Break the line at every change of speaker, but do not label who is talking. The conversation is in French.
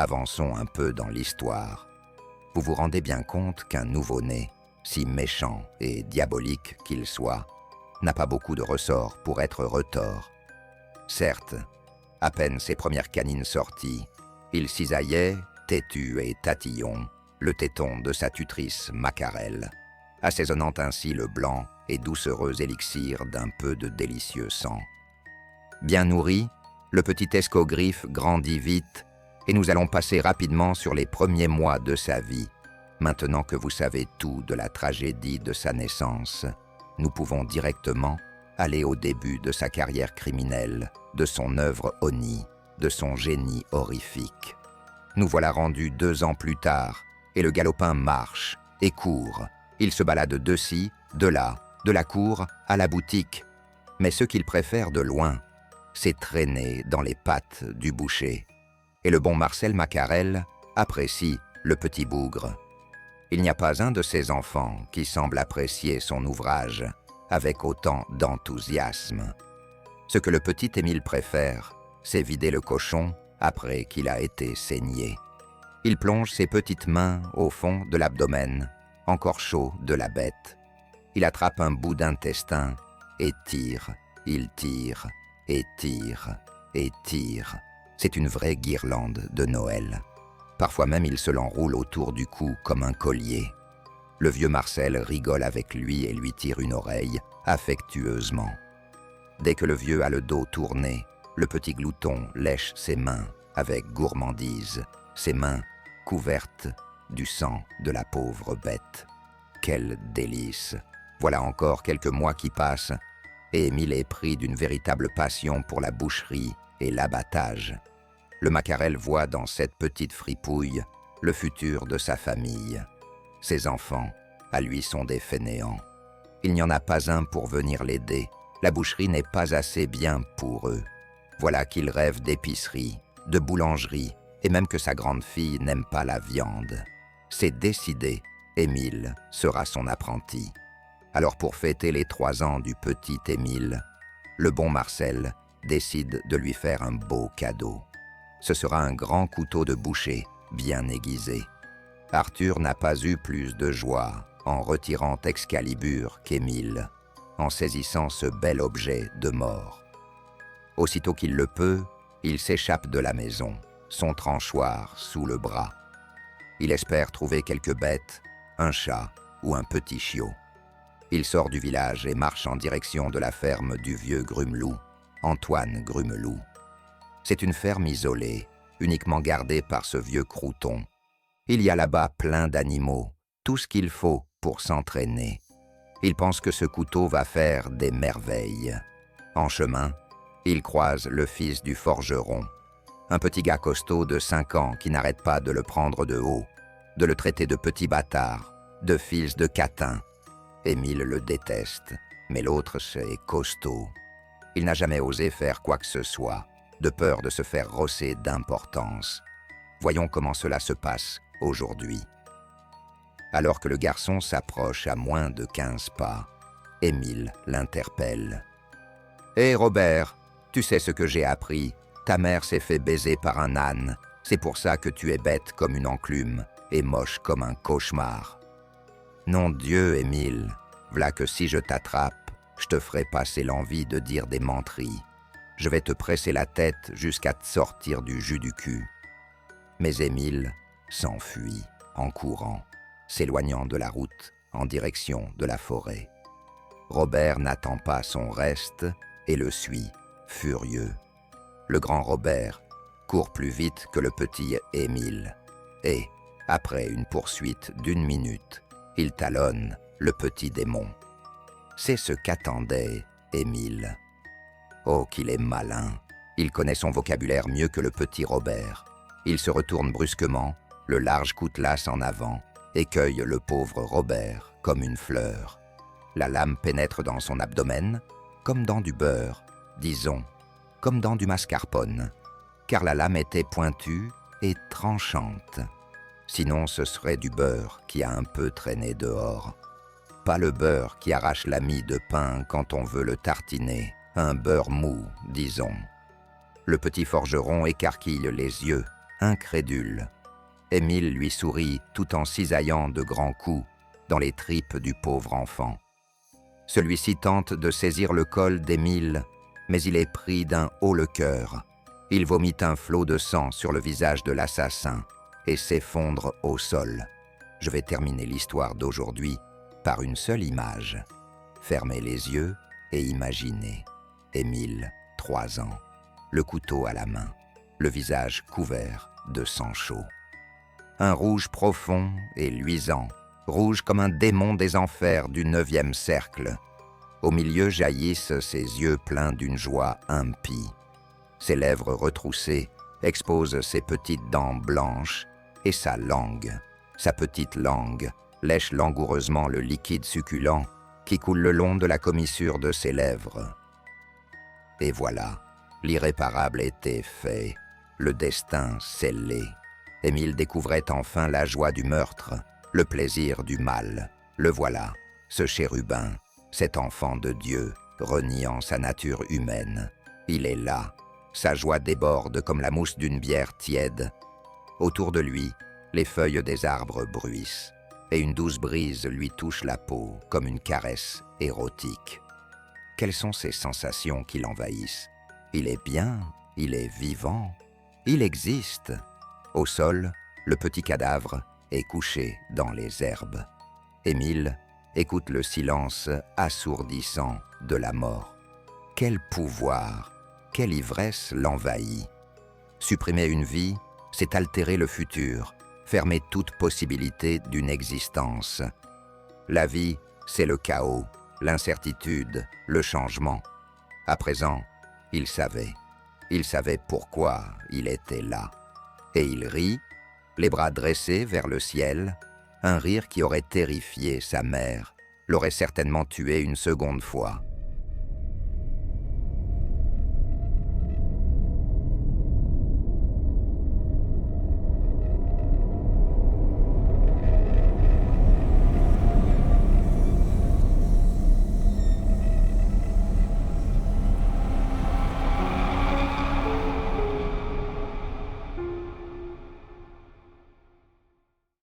avançons un peu dans l'histoire. Vous vous rendez bien compte qu'un nouveau-né, si méchant et diabolique qu'il soit, n'a pas beaucoup de ressorts pour être retors. Certes, à peine ses premières canines sorties, il cisaillait, têtu et tatillon, le téton de sa tutrice Macarel, assaisonnant ainsi le blanc et doucereux élixir d'un peu de délicieux sang. Bien nourri, le petit escogriffe grandit vite et nous allons passer rapidement sur les premiers mois de sa vie. Maintenant que vous savez tout de la tragédie de sa naissance, nous pouvons directement aller au début de sa carrière criminelle, de son œuvre honnie, de son génie horrifique. Nous voilà rendus 2 ans plus tard, et le galopin marche et court. Il se balade de ci, de là, de la cour à la boutique. Mais ce qu'il préfère de loin, c'est traîner dans les pattes du boucher. Et le bon Marcel Macarel apprécie le petit bougre. Il n'y a pas un de ses enfants qui semble apprécier son ouvrage avec autant d'enthousiasme. Ce que le petit Émile préfère, c'est vider le cochon après qu'il a été saigné. Il plonge ses petites mains au fond de l'abdomen, encore chaud de la bête. Il attrape un bout d'intestin et tire, il tire, et tire, et tire. C'est une vraie guirlande de Noël. Parfois même il se l'enroule autour du cou comme un collier. Le vieux Marcel rigole avec lui et lui tire une oreille affectueusement. Dès que le vieux a le dos tourné, le petit glouton lèche ses mains avec gourmandise, ses mains couvertes du sang de la pauvre bête. Quel délice! Voilà encore quelques mois qui passent, et Émile est pris d'une véritable passion pour la boucherie et l'abattage. Le Macarel voit dans cette petite fripouille le futur de sa famille. Ses enfants, à lui, sont des fainéants. Il n'y en a pas un pour venir l'aider. La boucherie n'est pas assez bien pour eux. Voilà qu'il rêve d'épicerie, de boulangerie, et même que sa grande fille n'aime pas la viande. C'est décidé, Émile sera son apprenti. Alors pour fêter les 3 ans du petit Émile, le bon Marcel décide de lui faire un beau cadeau. Ce sera un grand couteau de boucher, bien aiguisé. Arthur n'a pas eu plus de joie en retirant Excalibur qu'Émile, en saisissant ce bel objet de mort. Aussitôt qu'il le peut, il s'échappe de la maison, son tranchoir sous le bras. Il espère trouver quelques bêtes, un chat ou un petit chiot. Il sort du village et marche en direction de la ferme du vieux Grumelou, Antoine Grumelou. C'est une ferme isolée, uniquement gardée par ce vieux crouton. Il y a là-bas plein d'animaux, tout ce qu'il faut pour s'entraîner. Il pense que ce couteau va faire des merveilles. En chemin, il croise le fils du forgeron, un petit gars costaud de 5 ans qui n'arrête pas de le prendre de haut, de le traiter de petit bâtard, de fils de catin. Émile le déteste, mais l'autre c'est costaud. Il n'a jamais osé faire quoi que ce soit, de peur de se faire rosser d'importance. Voyons comment cela se passe aujourd'hui. Alors que le garçon s'approche à moins de 15 pas, Émile l'interpelle. « Hé Robert, tu sais ce que j'ai appris? Ta mère s'est fait baiser par un âne. C'est pour ça que tu es bête comme une enclume et moche comme un cauchemar. » Nom Dieu, Émile, v'là que si je t'attrape, je te ferai passer l'envie de dire des menteries. Je vais te presser la tête jusqu'à te sortir du jus du cul. Mais Émile s'enfuit en courant, s'éloignant de la route en direction de la forêt. Robert n'attend pas son reste et le suit, furieux. Le grand Robert court plus vite que le petit Émile et, après une poursuite d'1 minute, il talonne le petit démon. C'est ce qu'attendait Émile. Oh, qu'il est malin! Il connaît son vocabulaire mieux que le petit Robert. Il se retourne brusquement, le large coutelas en avant, et cueille le pauvre Robert comme une fleur. La lame pénètre dans son abdomen, comme dans du beurre, disons, comme dans du mascarpone, car la lame était pointue et tranchante. Sinon ce serait du beurre qui a un peu traîné dehors. Pas le beurre qui arrache la mie de pain quand on veut le tartiner, un beurre mou, disons. Le petit forgeron écarquille les yeux incrédule. Émile lui sourit tout en cisaillant de grands coups dans les tripes du pauvre enfant. Celui-ci tente de saisir le col d'Émile, mais il est pris d'un haut-le-cœur. Il vomit un flot de sang sur le visage de l'assassin et s'effondre au sol. Je vais terminer l'histoire d'aujourd'hui par une seule image. Fermez les yeux et imaginez. Émile, 3 ans, le couteau à la main, le visage couvert de sang chaud. Un rouge profond et luisant, rouge comme un démon des enfers du 9e cercle. Au milieu jaillissent ses yeux pleins d'une joie impie. Ses lèvres retroussées exposent ses petites dents blanches et sa petite langue, lèche langoureusement le liquide succulent qui coule le long de la commissure de ses lèvres. Et voilà, l'irréparable était fait, le destin scellé. Émile découvrait enfin la joie du meurtre, le plaisir du mal. Le voilà, ce chérubin, cet enfant de Dieu, reniant sa nature humaine. Il est là, sa joie déborde comme la mousse d'une bière tiède. Autour de lui, les feuilles des arbres bruissent, et une douce brise lui touche la peau comme une caresse érotique. Quelles sont ces sensations qui l'envahissent? Il est bien, il est vivant, il existe. Au sol, le petit cadavre est couché dans les herbes. Émile écoute le silence assourdissant de la mort. Quel pouvoir, quelle ivresse l'envahit. Supprimer une vie, c'est altérer le futur, fermer toute possibilité d'une existence. La vie, c'est le chaos, l'incertitude, le changement. À présent, il savait pourquoi il était là. Et il rit, les bras dressés vers le ciel, un rire qui aurait terrifié sa mère, l'aurait certainement tué une seconde fois.